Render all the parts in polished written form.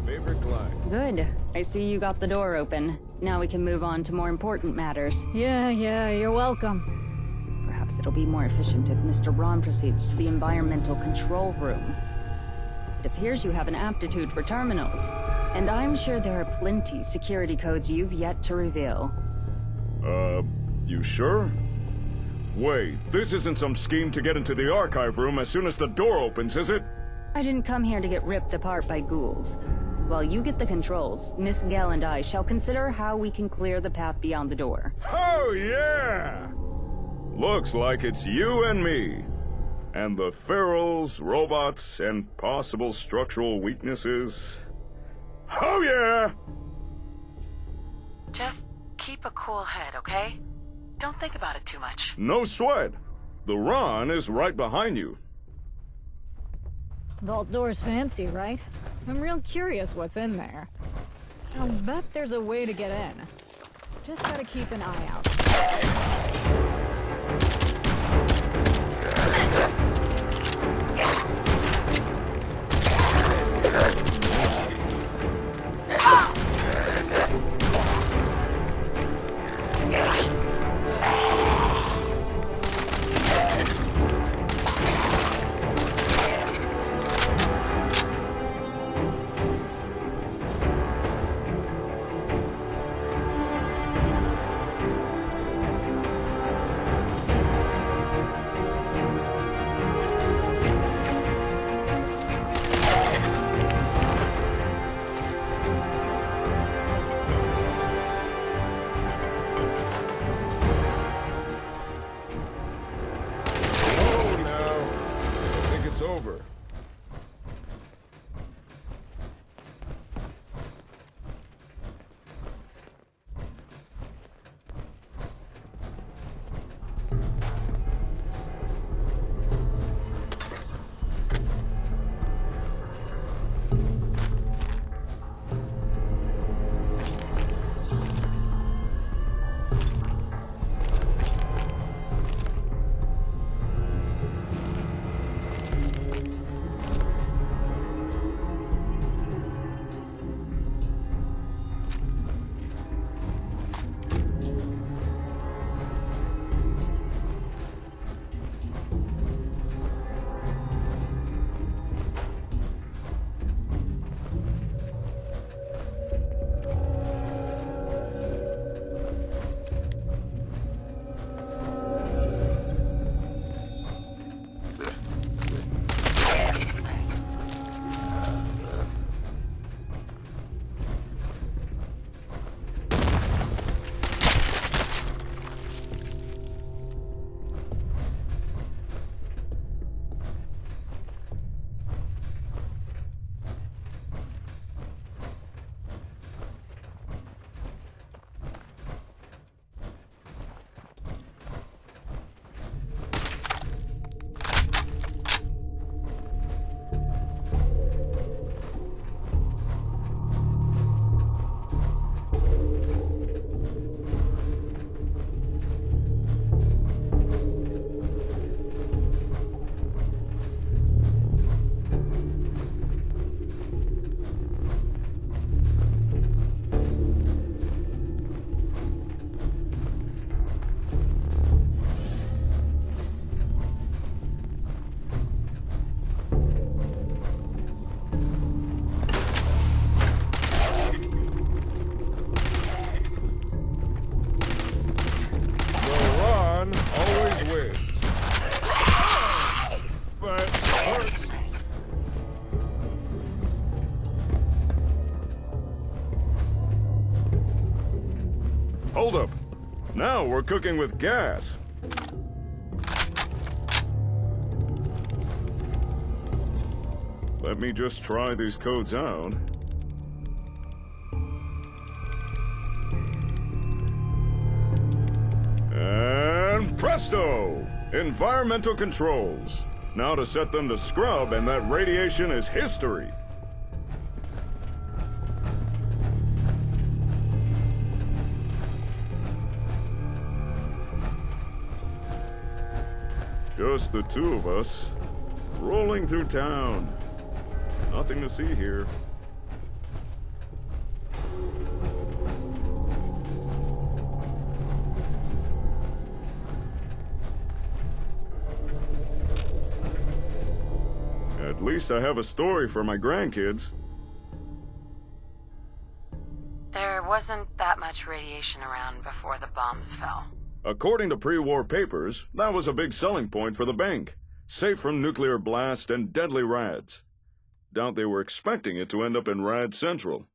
favorite climb. Good. I see you got the door open. Now we can move on to more important matters. Yeah, you're welcome. Perhaps it'll be more efficient if Mr. Ron proceeds to the environmental control room. It appears you have an aptitude for terminals, and I'm sure there are plenty security codes you've yet to reveal. You sure? Wait, this isn't some scheme to get into the archive room as soon as the door opens, is it? I didn't come here to get ripped apart by ghouls. While you get the controls, Miss Gale and I shall consider how we can clear the path beyond the door. Oh, yeah! Looks like it's you and me. And the ferals, robots, and possible structural weaknesses. Oh, yeah! Just keep a cool head, okay? Don't think about it too much. No sweat. The Ron is right behind you. Vault door's fancy, right? I'm real curious what's in there. I'll bet there's a way to get in. Just gotta keep an eye out. Over. Hold up. Now we're cooking with gas. Let me just try these codes out. And presto! Environmental controls. Now to set them to scrub, and that radiation is history. Just the two of us, rolling through town. Nothing to see here. At least I have a story for my grandkids. There wasn't that much radiation around before the bombs fell. According to pre-war papers, that was a big selling point for the bank. Safe from nuclear blast and deadly rads. Doubt they were expecting it to end up in Rad Central.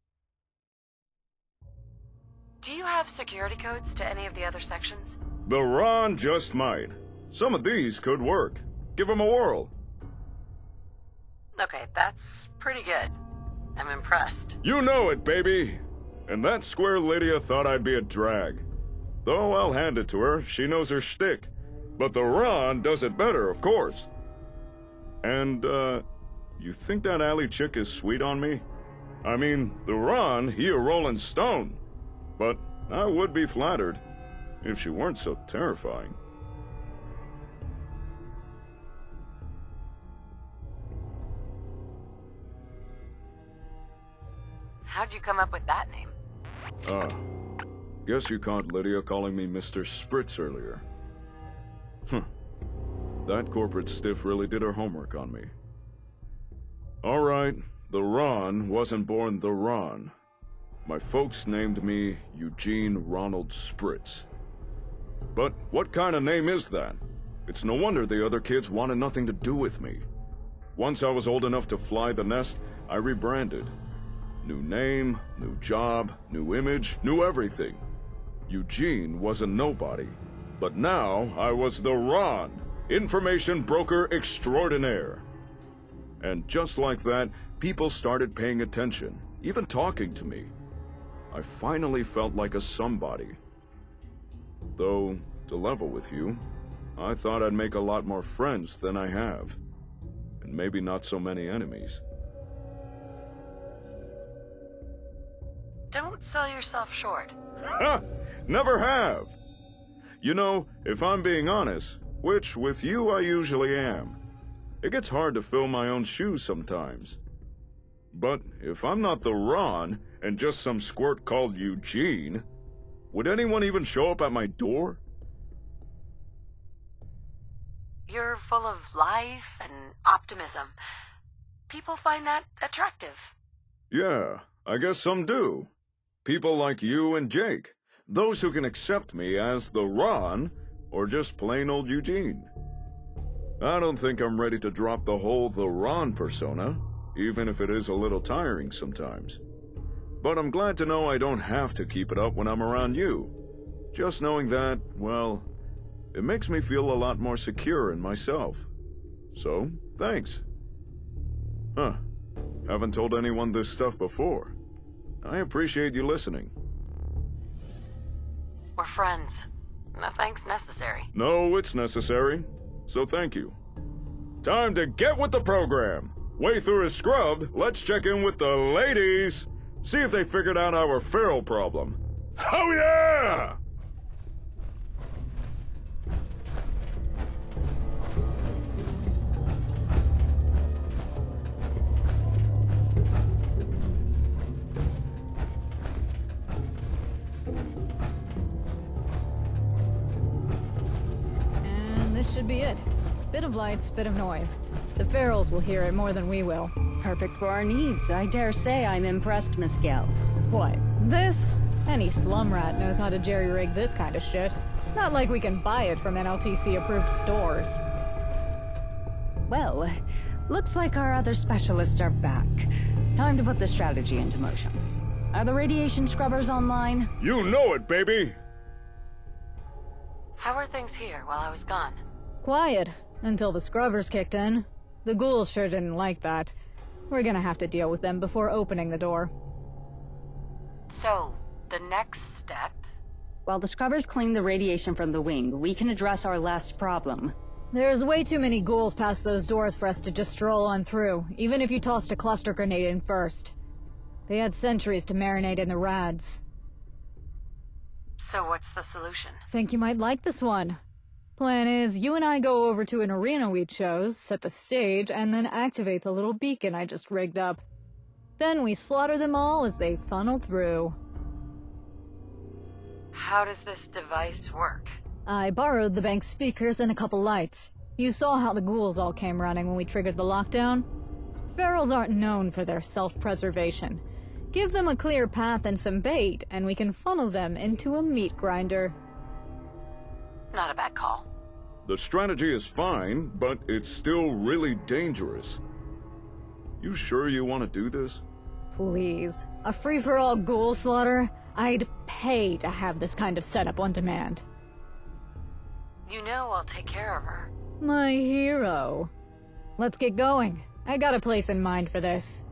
Do you have security codes to any of the other sections? The Ron just might. Some of these could work. Give them a whirl. Okay, that's pretty good. I'm impressed. You know it, baby! And that square Lydia thought I'd be a drag. Though I'll hand it to her, she knows her shtick. But the Ron does it better, of course. And, you think that alley chick is sweet on me? I mean, the Ron, he a rolling stone. But I would be flattered, if she weren't so terrifying. How'd you come up with that name? Guess you caught Lydia calling me Mr. Spritz earlier. That corporate stiff really did her homework on me. Alright, the Ron wasn't born the Ron. My folks named me Eugene Ronald Spritz. But what kind of name is that? It's no wonder the other kids wanted nothing to do with me. Once I was old enough to fly the nest, I rebranded. New name, new job, new image, new everything. Eugene was a nobody. But now I was the Ron, information broker extraordinaire. And just like that, people started paying attention, even talking to me. I finally felt like a somebody. Though, to level with you, I thought I'd make a lot more friends than I have. And maybe not so many enemies. Don't sell yourself short. Ha! Never have! You know, if I'm being honest, which with you I usually am, it gets hard to fill my own shoes sometimes. But if I'm not the Ron, and just some squirt called Eugene, would anyone even show up at my door? You're full of life and optimism. People find that attractive. Yeah, I guess some do. People like you and Jake. Those who can accept me as the Ron, or just plain old Eugene. I don't think I'm ready to drop the whole the Ron persona, even if it is a little tiring sometimes. But I'm glad to know I don't have to keep it up when I'm around you. Just knowing that, well, it makes me feel a lot more secure in myself. So, thanks. Haven't told anyone this stuff before. I appreciate you listening. We're friends. No thanks necessary. No, it's necessary. So thank you. Time to get with the program. Way through is scrubbed. Let's check in with the ladies. See if they figured out our feral problem. Oh yeah! And this should be it. Bit of lights, bit of noise. The ferals will hear it more than we will. Perfect for our needs. I dare say I'm impressed, Miss Gell. What? This? Any slum rat knows how to jerry-rig this kind of shit. Not like we can buy it from NLTC-approved stores. Well, looks like our other specialists are back. Time to put the strategy into motion. Are the radiation scrubbers online? You know it, baby! How are things here while I was gone? Quiet, until the scrubbers kicked in. The ghouls sure didn't like that. We're gonna have to deal with them before opening the door. So, the next step? While the scrubbers clean the radiation from the wing, we can address our last problem. There's way too many ghouls past those doors for us to just stroll on through, even if you tossed a cluster grenade in first. They had centuries to marinate in the rads. So what's the solution? Think you might like this one. Plan is, you and I go over to an arena we chose, set the stage, and then activate the little beacon I just rigged up. Then we slaughter them all as they funnel through. How does this device work? I borrowed the bank's speakers and a couple lights. You saw how the ghouls all came running when we triggered the lockdown? Ferals aren't known for their self-preservation. Give them a clear path and some bait, and we can funnel them into a meat grinder. Not a bad call. The strategy is fine, but it's still really dangerous. You sure you want to do this? Please. A free-for-all ghoul slaughter? I'd pay to have this kind of setup on demand. You know I'll take care of her. My hero. Let's get going. I got a place in mind for this.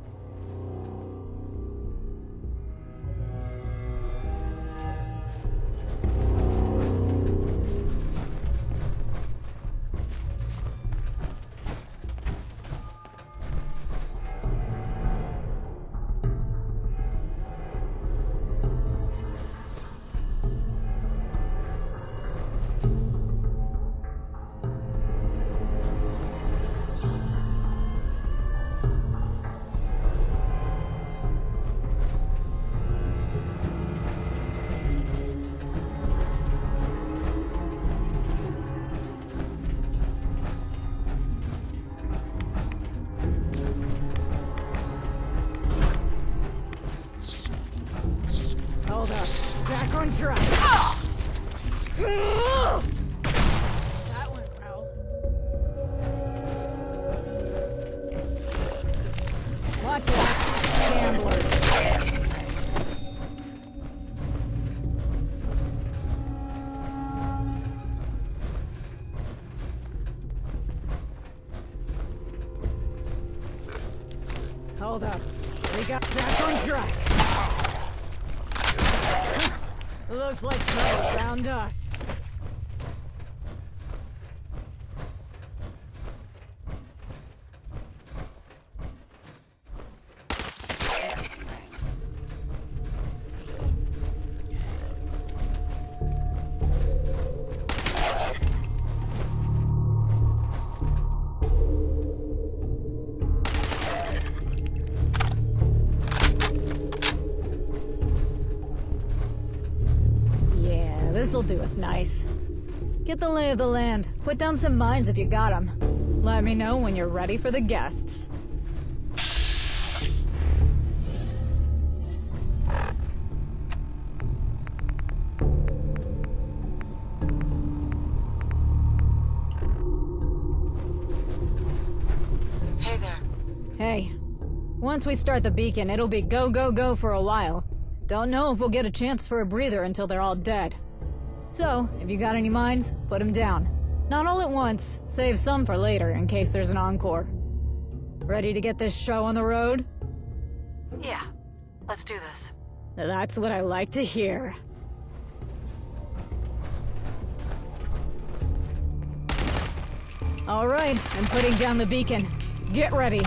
Hold up. Back on track. That went well. Watch it, gamblers. Hold up. We got back on track. Looks like trouble found us. This'll do us nice. Get the lay of the land. Put down some mines if you got them. Let me know when you're ready for the guests. Hey there. Hey. Once we start the beacon, it'll be go, go, go for a while. Don't know if we'll get a chance for a breather until they're all dead. So, if you got any mines, put them down. Not all at once. Save some for later, in case there's an encore. Ready to get this show on the road? Yeah, let's do this. That's what I like to hear. All right, I'm putting down the beacon. Get ready.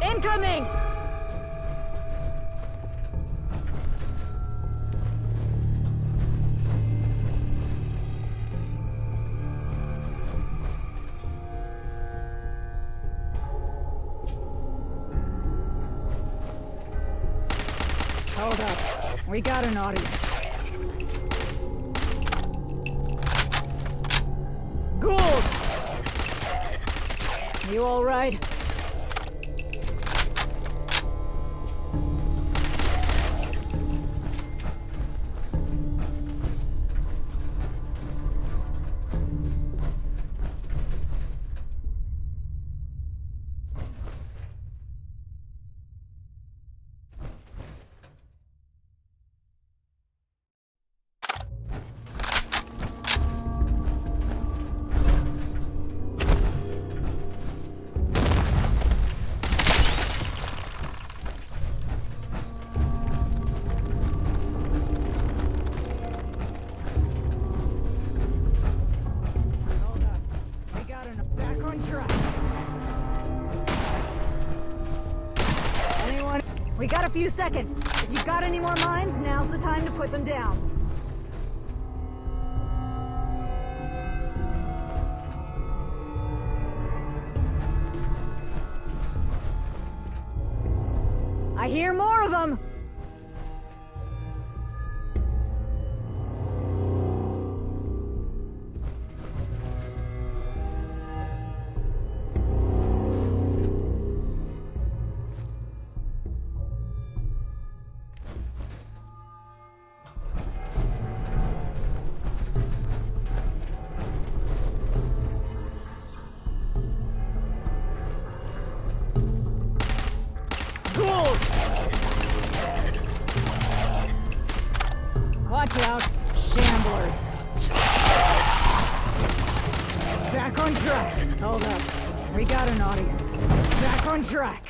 Incoming! Hold up. We got an audience. Ghouls! You all right? We got a few seconds. If you've got any more mines, now's the time to put them down. I hear more of them! Ghouls! Watch out, shamblers. Back on track. Hold up. We got an audience. Back on track.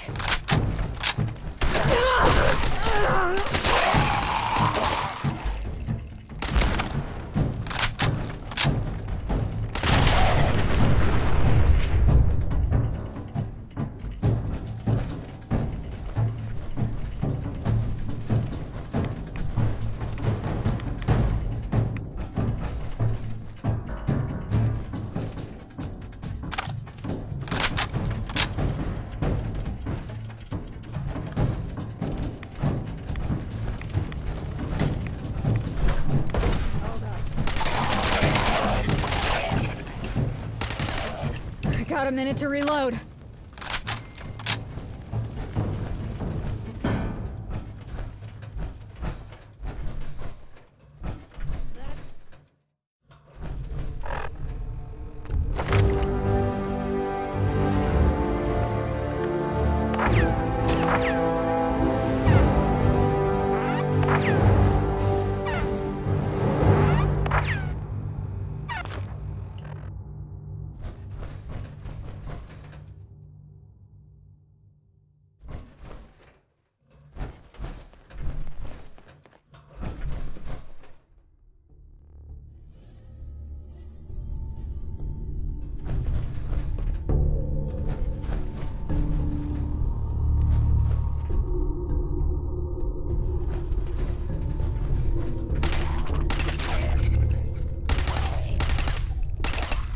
Got a minute to reload.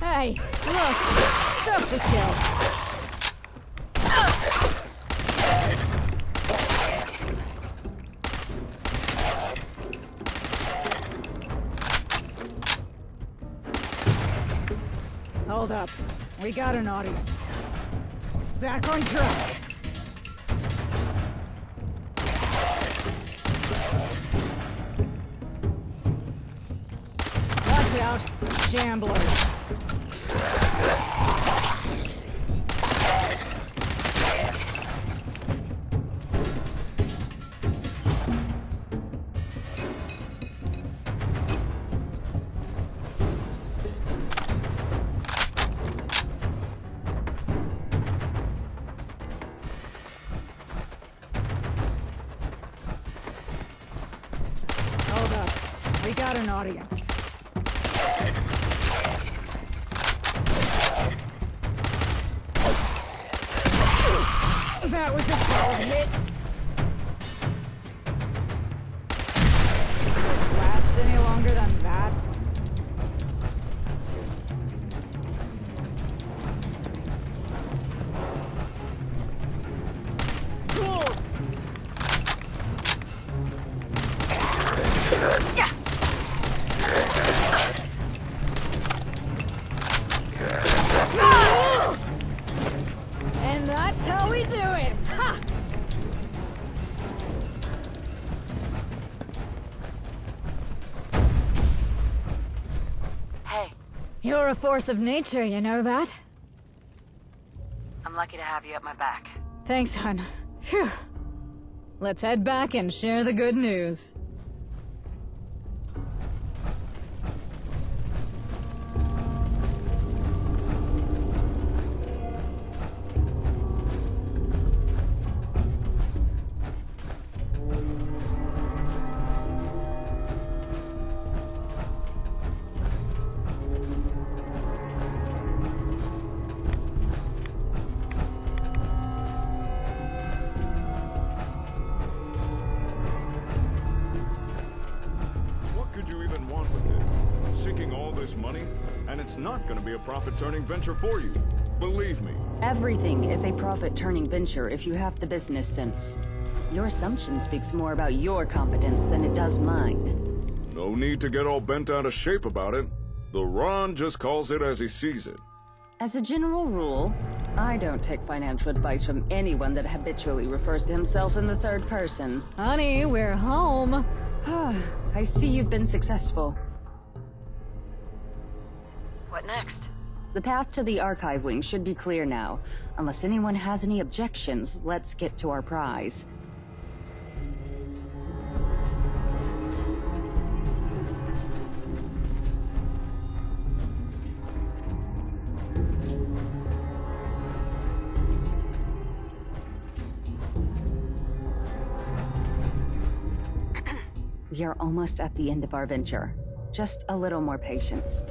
Hey, look! Stuff to kill! Hold up. We got an audience. Back on track. Watch out, shamblers. Hold up. We got an audience. That was a solid hit. Did it last any longer than that? Ghouls! Yeah. And that's how we do it! Ha! Hey, You're a force of nature, you know that? I'm lucky to have you at my back. Thanks, hon. Phew. Let's head back and share the good news. What could you even want with it? Sinking all this money, and it's not going to be a profit-turning venture for you. Believe me. Everything is a profit-turning venture if you have the business sense. Your assumption speaks more about your competence than it does mine. No need to get all bent out of shape about it. The Ron just calls it as he sees it. As a general rule, I don't take financial advice from anyone that habitually refers to himself in the third person. Honey, we're home. I see you've been successful. What next? The path to the archive wing should be clear now. Unless anyone has any objections, let's get to our prize. We are almost at the end of our venture. Just a little more patience.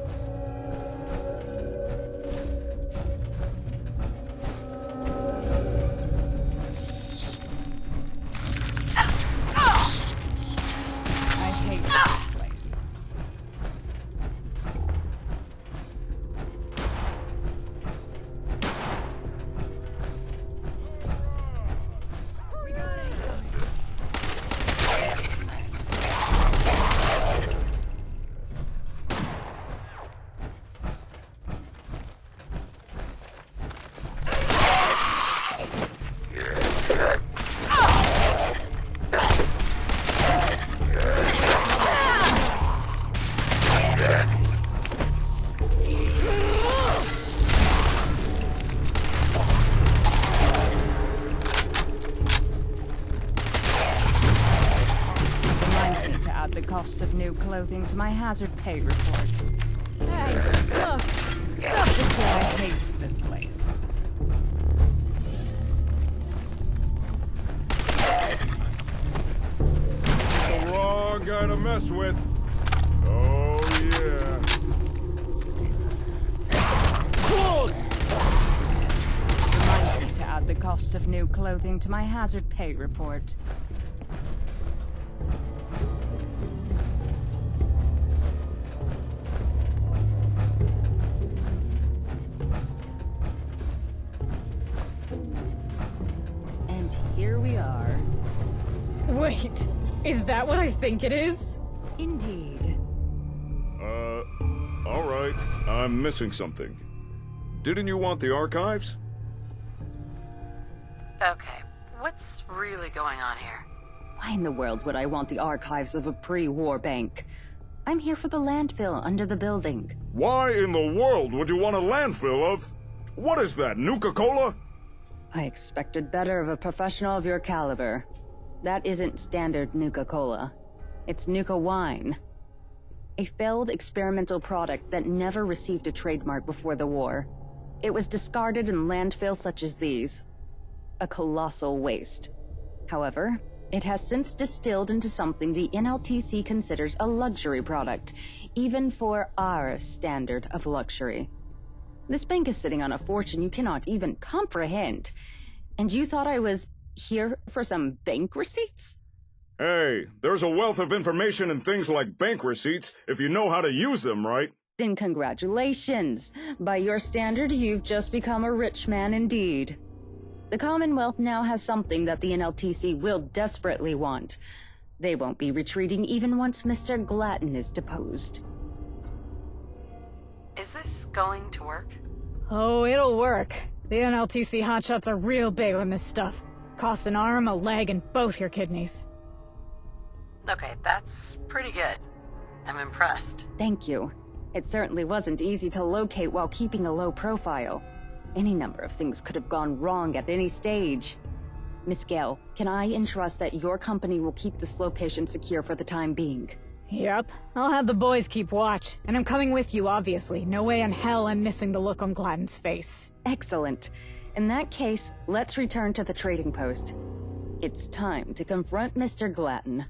I hate this place. The cost of new clothing to my hazard pay report. Hey, look! Stop the I kid! hate this place. The wrong guy to mess with. Oh, yeah. Remind me to add the cost of new clothing to my hazard pay report. And here we are. Wait, is that what I think it is? Indeed. All right. I'm missing something. Didn't you want the archives? Okay, what's really going on here? Why in the world would I want the archives of a pre-war bank? I'm here for the landfill under the building. Why in the world would you want a landfill of... What is that, Nuka-Cola? I expected better of a professional of your caliber. That isn't standard Nuka-Cola. It's Nuka wine. A failed experimental product that never received a trademark before the war. It was discarded in landfills such as these. A colossal waste. However, it has since distilled into something the NLTC considers a luxury product, even for our standard of luxury. This bank is sitting on a fortune you cannot even comprehend. And you thought I was here for some bank receipts? Hey, there's a wealth of information in things like bank receipts if you know how to use them, right? Then congratulations. By your standard, you've just become a rich man indeed. The Commonwealth now has something that the NLTC will desperately want. They won't be retreating even once Mr. Glatton is deposed. Is this going to work? Oh, it'll work. The NLTC hotshots are real big on this stuff. Costs an arm, a leg, and both your kidneys. Okay, that's pretty good. I'm impressed. Thank you. It certainly wasn't easy to locate while keeping a low profile. Any number of things could have gone wrong at any stage. Miss Gale, can I entrust that your company will keep this location secure for the time being? Yep. I'll have the boys keep watch. And I'm coming with you, obviously. No way in hell I'm missing the look on Gladden's face. Excellent. In that case, let's return to the trading post. It's time to confront Mr. Glatton.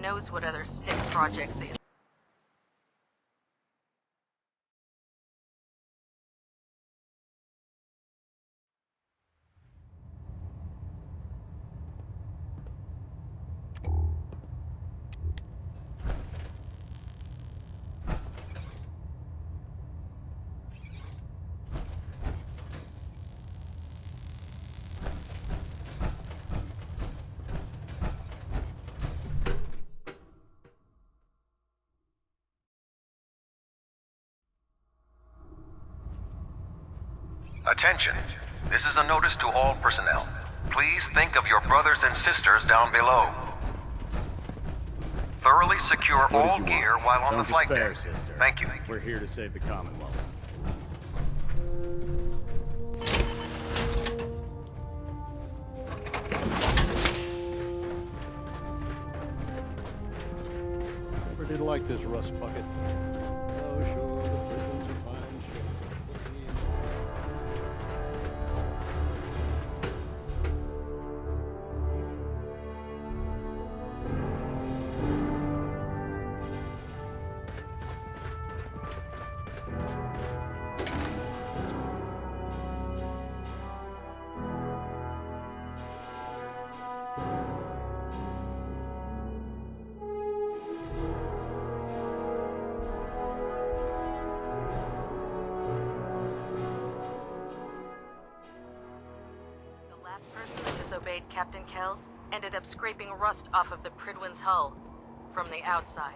knows what other sick projects they... Attention. This is a notice to all personnel. Please think of your brothers and sisters down below. Thoroughly secure all gear while on the flight deck. Sister. Thank you. We're here to save the Commonwealth. Never did like this rust bucket. Oh, sure, the prisons are fine, sure. Disobeyed Captain Kells, ended up scraping rust off of the Pridwin's hull from the outside.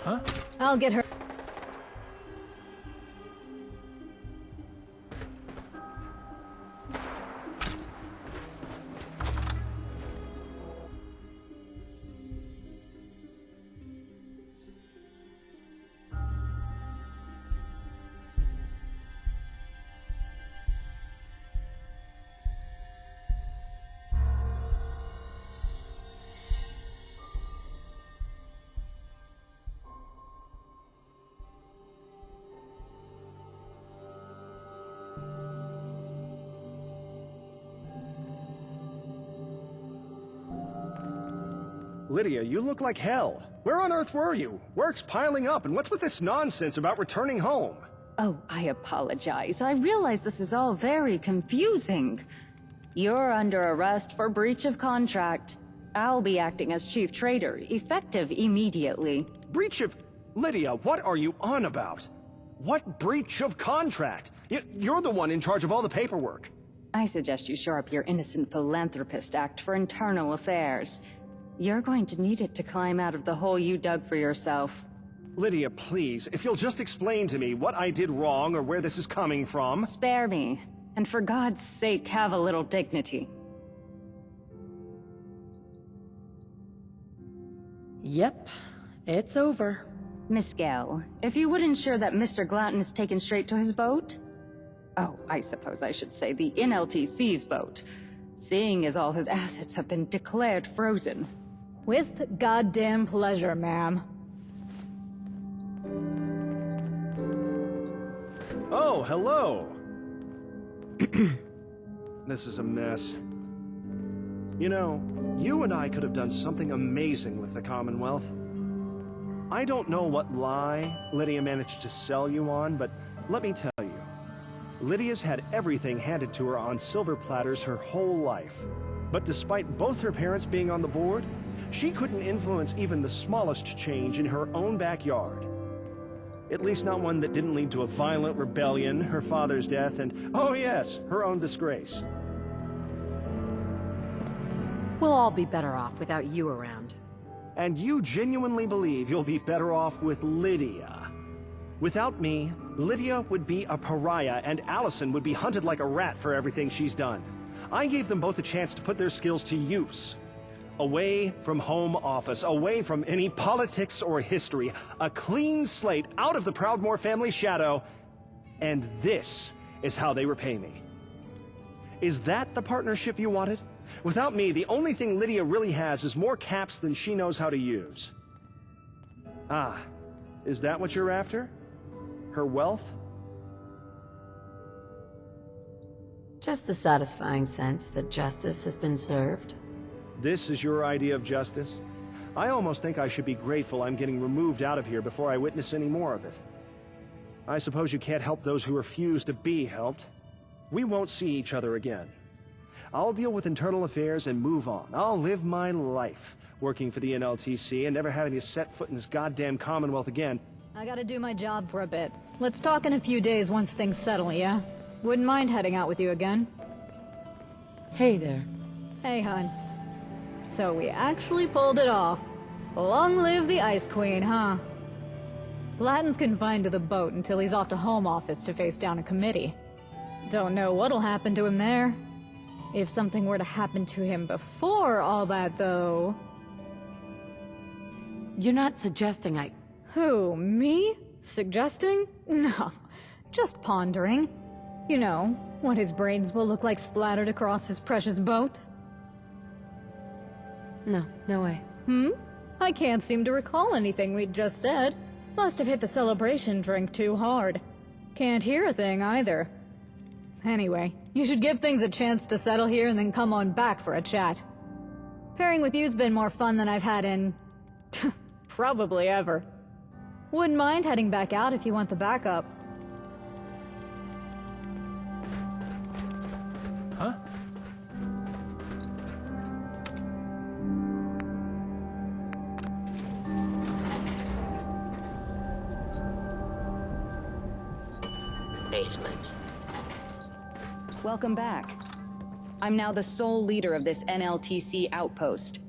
Huh? I'll get her. Lydia, you look like hell. Where on earth were you? Work's piling up, and what's with this nonsense about returning home? Oh, I apologize. I realize this is all very confusing. You're under arrest for breach of contract. I'll be acting as chief trader, effective immediately. Breach of... Lydia, what are you on about? What breach of contract? You're the one in charge of all the paperwork. I suggest you shore up your innocent philanthropist act for internal affairs. You're going to need it to climb out of the hole you dug for yourself. Lydia, please, if you'll just explain to me what I did wrong or where this is coming from... Spare me, and for God's sake, have a little dignity. Yep, it's over. Miss Gale, if you would ensure that Mr. Glanton is taken straight to his boat... Oh, I suppose I should say the NLTC's boat, seeing as all his assets have been declared frozen. With goddamn pleasure, ma'am. Oh, hello. This is a mess. You know, you and I could have done something amazing with the Commonwealth. I don't know what lie Lydia managed to sell you on, but let me tell you. Lydia's had everything handed to her on silver platters her whole life. But despite both her parents being on the board, she couldn't influence even the smallest change in her own backyard. At least not one that didn't lead to a violent rebellion, her father's death, and, oh yes, her own disgrace. We'll all be better off without you around. And you genuinely believe you'll be better off with Lydia. Without me, Lydia would be a pariah, and Allison would be hunted like a rat for everything she's done. I gave them both a chance to put their skills to use. Away from home office, away from any politics or history, a clean slate out of the Proudmoore family shadow, and this is how they repay me. Is that the partnership you wanted? Without me, the only thing Lydia really has is more caps than she knows how to use. Ah, is that what you're after? Her wealth? Just the satisfying sense that justice has been served. This is your idea of justice? I almost think I should be grateful I'm getting removed out of here before I witness any more of it. I suppose you can't help those who refuse to be helped. We won't see each other again. I'll deal with internal affairs and move on. I'll live my life, working for the NLTC and never having to set foot in this goddamn Commonwealth again. I gotta do my job for a bit. Let's talk in a few days once things settle, yeah? Wouldn't mind heading out with you again. Hey there. Hey, hun. So we actually pulled it off. Long live the Ice Queen, huh? Blatton's confined to the boat until he's off to Home Office to face down a committee. Don't know what'll happen to him there. If something were to happen to him before all that, though... You're not suggesting I... Who, me? Suggesting? No, just pondering. You know, what his brains will look like splattered across his precious boat. No way. I can't seem to recall anything we'd just said. Must have hit the celebration drink too hard. Can't hear a thing either. Anyway, you should give things a chance to settle here and then come on back for a chat. Pairing with you's been more fun than I've had in... probably ever. Wouldn't mind heading back out if you want the backup. Huh? Basement. Welcome back. I'm now the sole leader of this NLTC outpost.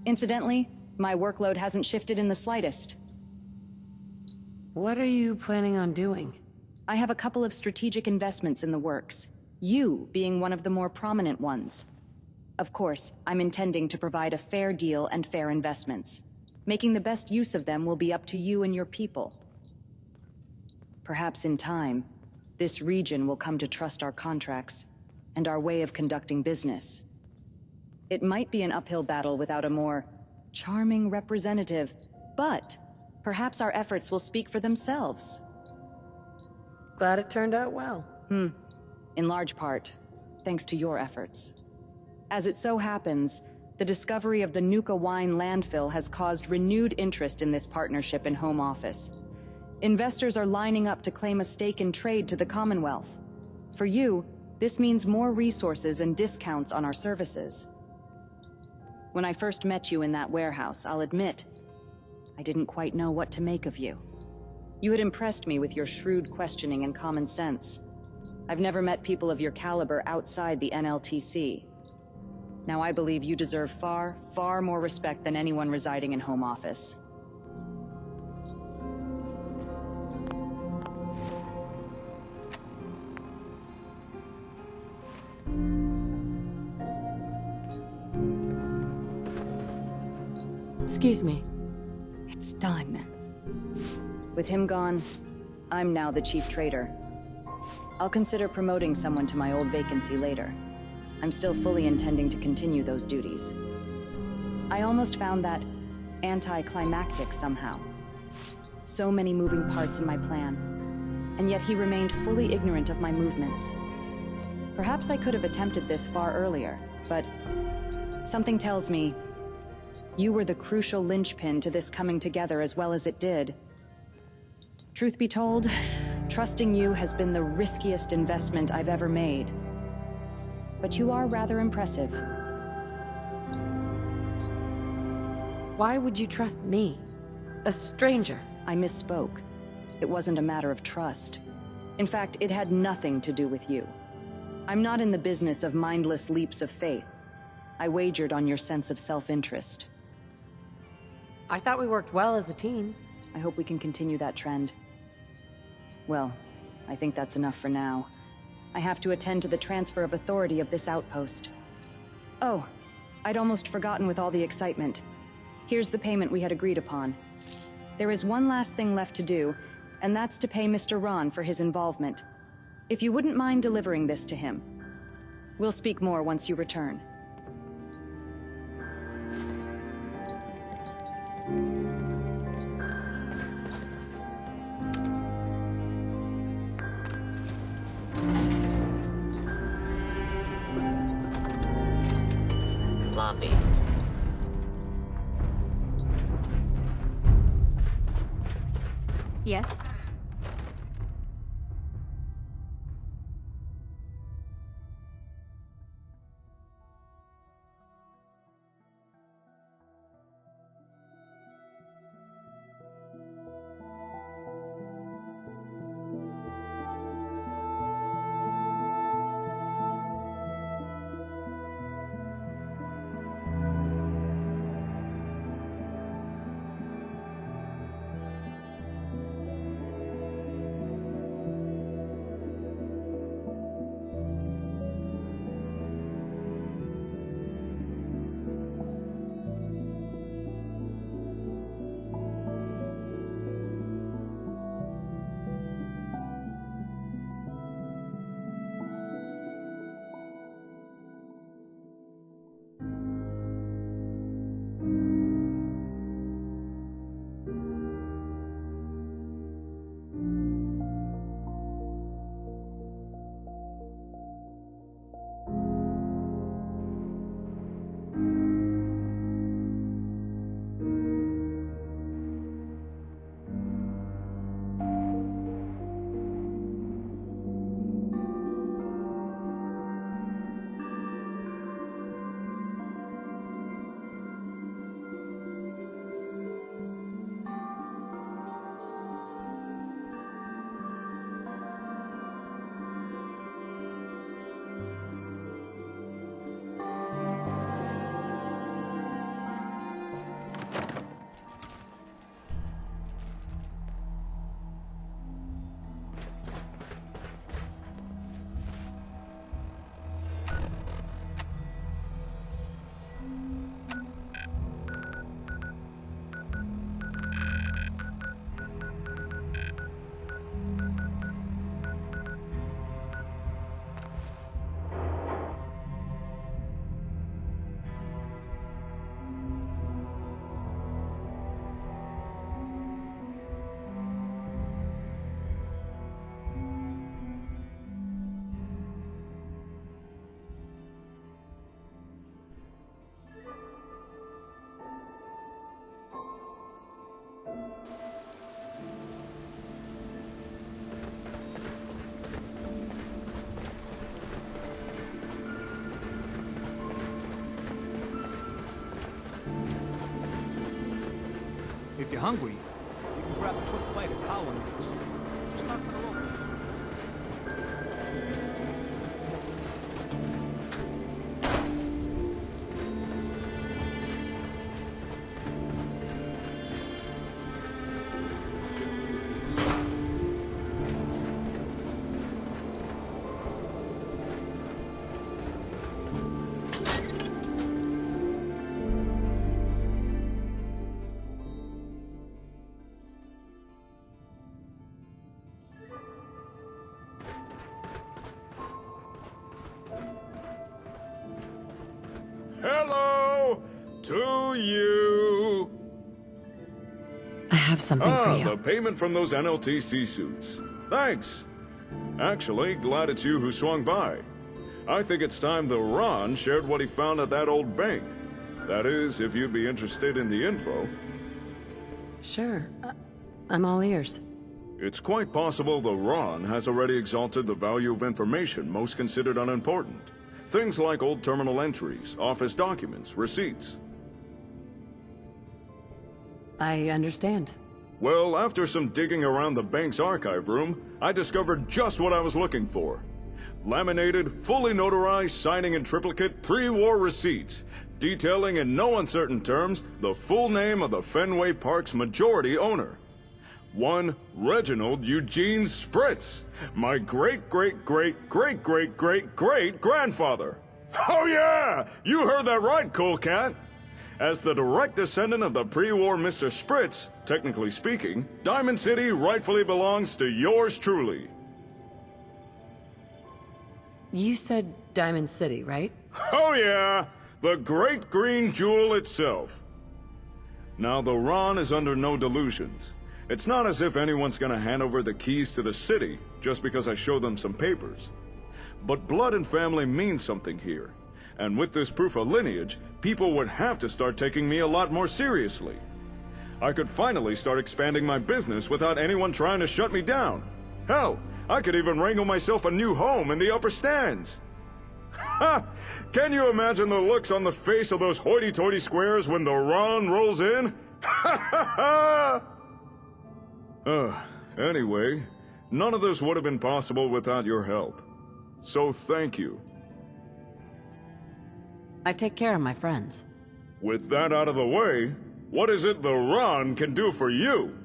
Incidentally, my workload hasn't shifted in the slightest. What are you planning on doing? I have a couple of strategic investments in the works, you being one of the more prominent ones. Of course, I'm intending to provide a fair deal and fair investments. Making the best use of them will be up to you and your people. Perhaps in time, this region will come to trust our contracts and our way of conducting business. It might be an uphill battle without a more charming representative, but perhaps our efforts will speak for themselves. Glad it turned out well. In large part, thanks to your efforts. As it so happens, the discovery of the Nuka Wine landfill has caused renewed interest in this partnership in Home Office. Investors are lining up to claim a stake in trade to the Commonwealth. For you, this means more resources and discounts on our services. When I first met you in that warehouse, I'll admit, I didn't quite know what to make of you. You had impressed me with your shrewd questioning and common sense. I've never met people of your caliber outside the NLTC. Now I believe you deserve far, far more respect than anyone residing in Home Office. Excuse me. It's done. With him gone, I'm now the chief trader. I'll consider promoting someone to my old vacancy later. I'm still fully intending to continue those duties. I almost found that anticlimactic somehow. So many moving parts in my plan, and yet he remained fully ignorant of my movements. Perhaps I could have attempted this far earlier, but something tells me you were the crucial linchpin to this coming together as well as it did. Truth be told, trusting you has been the riskiest investment I've ever made. But you are rather impressive. Why would you trust me? A stranger? I misspoke. It wasn't a matter of trust. In fact, it had nothing to do with you. I'm not in the business of mindless leaps of faith. I wagered on your sense of self-interest. I thought we worked well as a team. I hope we can continue that trend. Well, I think that's enough for now. I have to attend to the transfer of authority of this outpost. Oh, I'd almost forgotten with all the excitement. Here's the payment we had agreed upon. There is one last thing left to do, and that's to pay Mr. Ron for his involvement. If you wouldn't mind delivering this to him. We'll speak more once you return. Lobby. Yes? If you're hungry, you can grab a quick bite at Power Nukes. Just talk to the local. Hello to you. I have something for you. The payment from those NLTC suits. Thanks. Actually, glad it's you who swung by. I think it's time the Ron shared what he found at that old bank. That is, if you'd be interested in the info. Sure. I'm all ears. It's quite possible the Ron has already exalted the value of information most considered unimportant. Things like old terminal entries, office documents, receipts. I understand. Well, after some digging around the bank's archive room, I discovered just what I was looking for. Laminated, fully notarized, signing in triplicate, pre-war receipts, detailing in no uncertain terms the full name of the Fenway Park's majority owner. One Reginald Eugene Spritz, my great-great-great-great-great-great-great-grandfather. Oh yeah! You heard that right, cool cat! As the direct descendant of the pre-war Mr. Spritz, technically speaking, Diamond City rightfully belongs to yours truly. You said Diamond City, right? Oh yeah! The great green jewel itself. Now the Ron is under no delusions. It's not as if anyone's gonna hand over the keys to the city just because I show them some papers. But blood and family mean something here. And with this proof of lineage, people would have to start taking me a lot more seriously. I could finally start expanding my business without anyone trying to shut me down. Hell, I could even wrangle myself a new home in the upper stands. Ha! Can you imagine the looks on the face of those hoity-toity squares when the Ron rolls in? Ha ha ha! Anyway, none of this would have been possible without your help. So thank you. I take care of my friends. With that out of the way, what is it the Ron can do for you?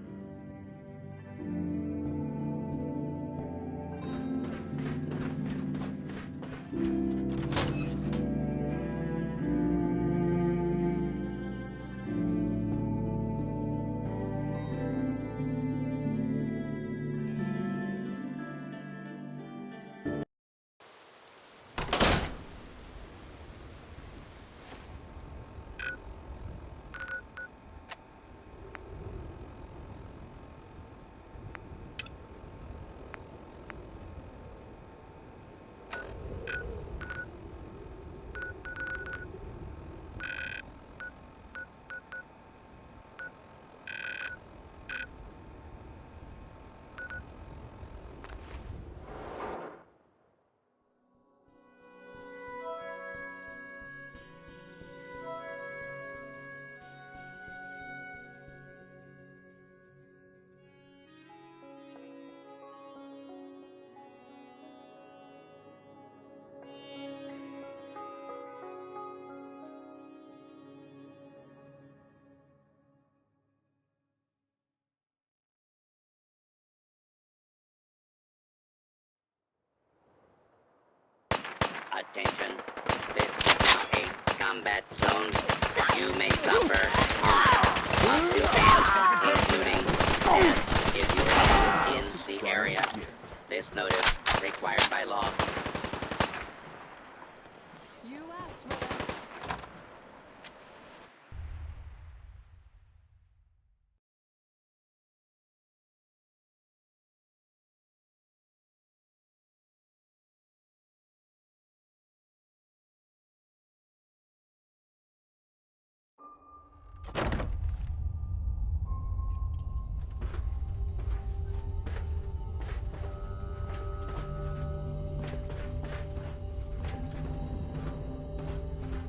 Attention, this is not a combat zone. You may suffer up to death, including death, if you are in the area. This notice required by law. You asked for this.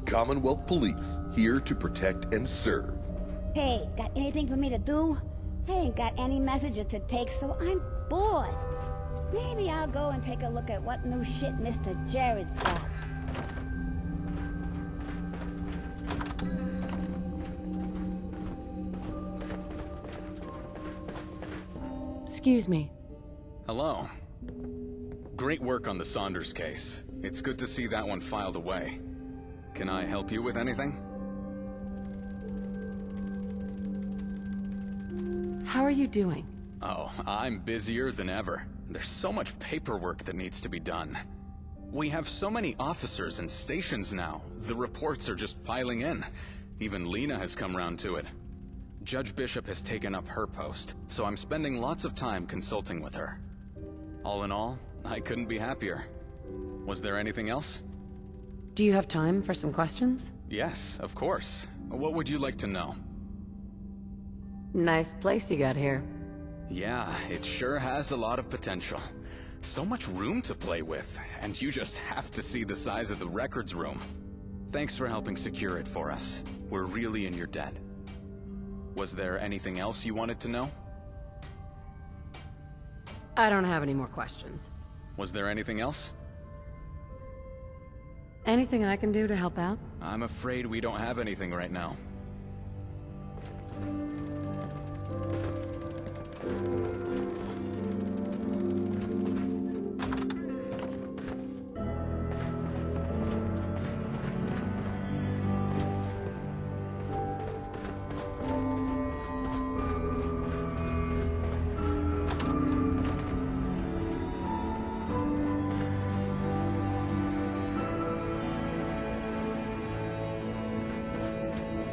Commonwealth Police, here to protect and serve. Hey, got anything for me to do? I ain't got any messages to take, so I'm bored. Maybe I'll go and take a look at what new shit Mr. Jared's got. Excuse me. Hello. Great work on the Saunders case. It's good to see that one filed away. Can I help you with anything? How are you doing? Oh, I'm busier than ever. There's so much paperwork that needs to be done. We have so many officers and stations now. The reports are just piling in. Even Lena has come round to it. Judge Bishop has taken up her post, so I'm spending lots of time consulting with her. All in all, I couldn't be happier. Was there anything else? Do you have time for some questions? Yes, of course. What would you like to know? Nice place you got here. Yeah, it sure has a lot of potential. So much room to play with, and you just have to see the size of the records room. Thanks for helping secure it for us. We're really in your debt. Was there anything else you wanted to know? I don't have any more questions. Was there anything else? Anything I can do to help out? I'm afraid we don't have anything right now.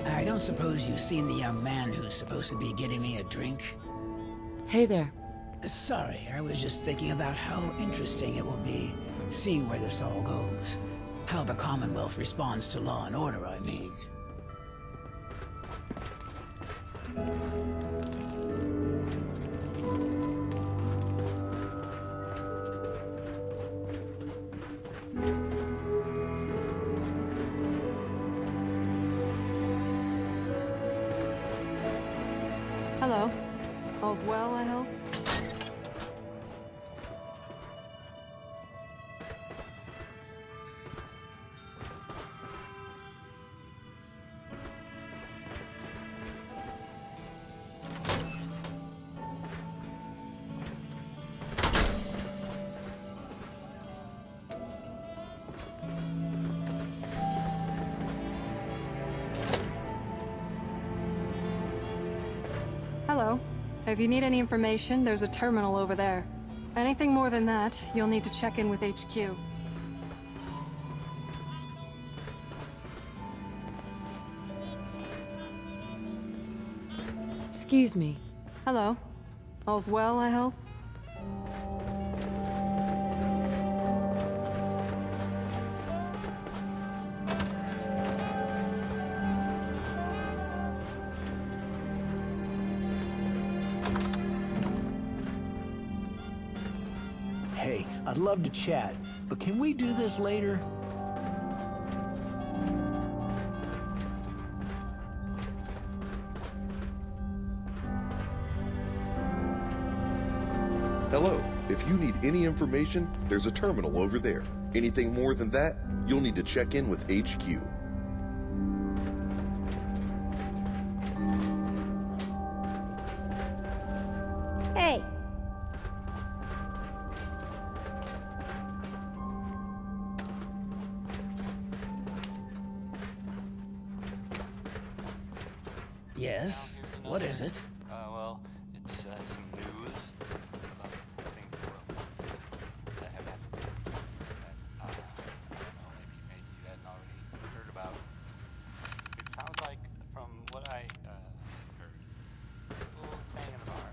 I don't suppose you've seen the young man who's supposed to be getting me a drink? Hey there. Sorry, I was just thinking about how interesting it will be, seeing where this all goes. How the Commonwealth responds to law and order, I mean. Hello. All's well, I hope? Hello. If you need any information, there's a terminal over there. Anything more than that, you'll need to check in with HQ. Excuse me. Hello. All's well, I hope? Hey, I'd love to chat, but can we do this later? Hello. If you need any information, there's a terminal over there. Anything more than that, you'll need to check in with HQ. Hey! Yes? What is it? Well, it's some news about things in the world that have happened. That, I don't know, maybe you hadn't already heard about. It sounds like, from what I heard, people saying in the bar.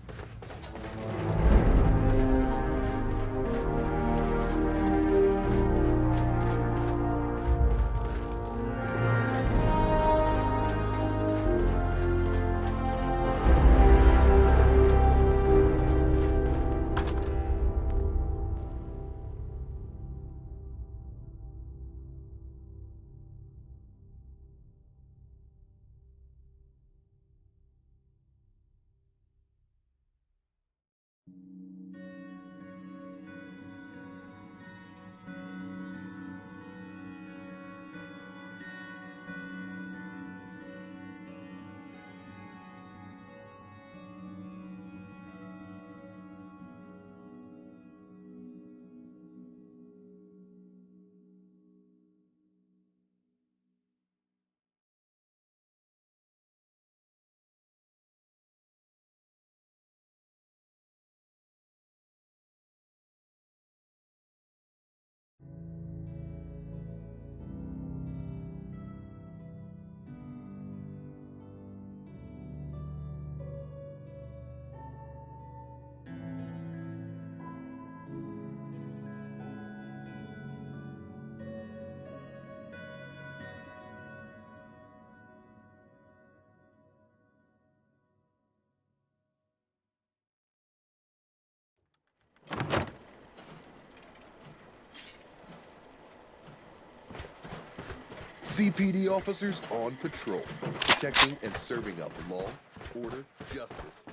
CPD officers on patrol, protecting and serving up law, order, justice,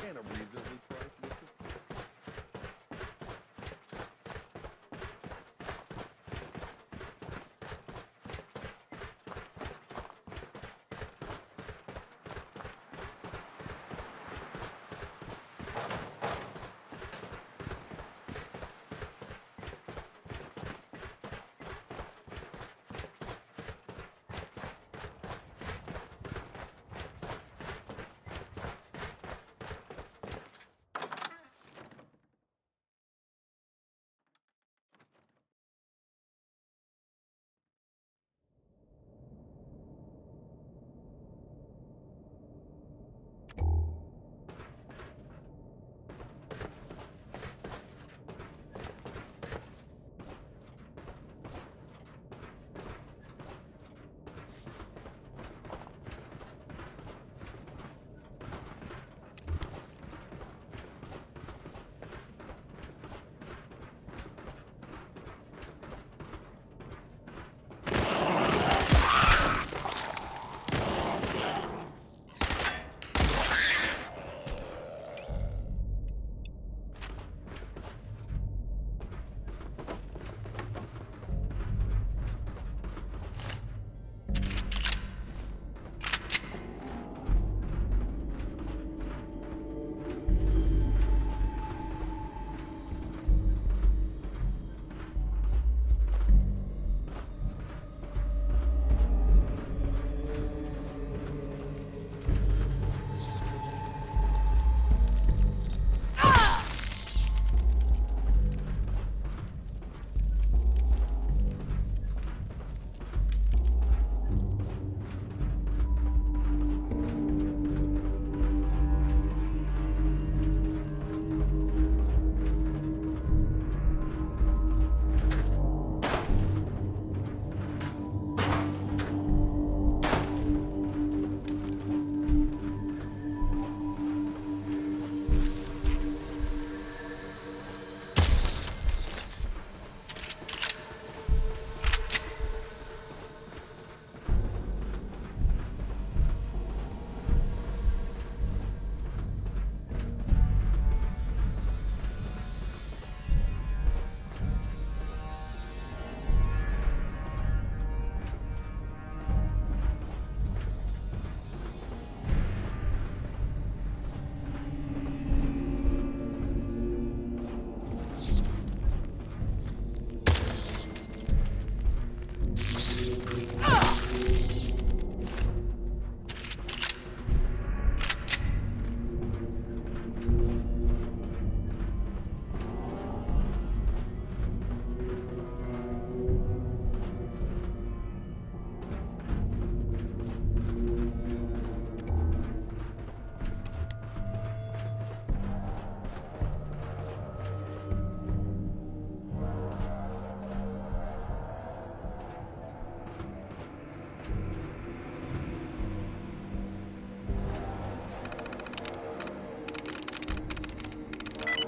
and a reasonably priced list of...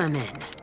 I'm in.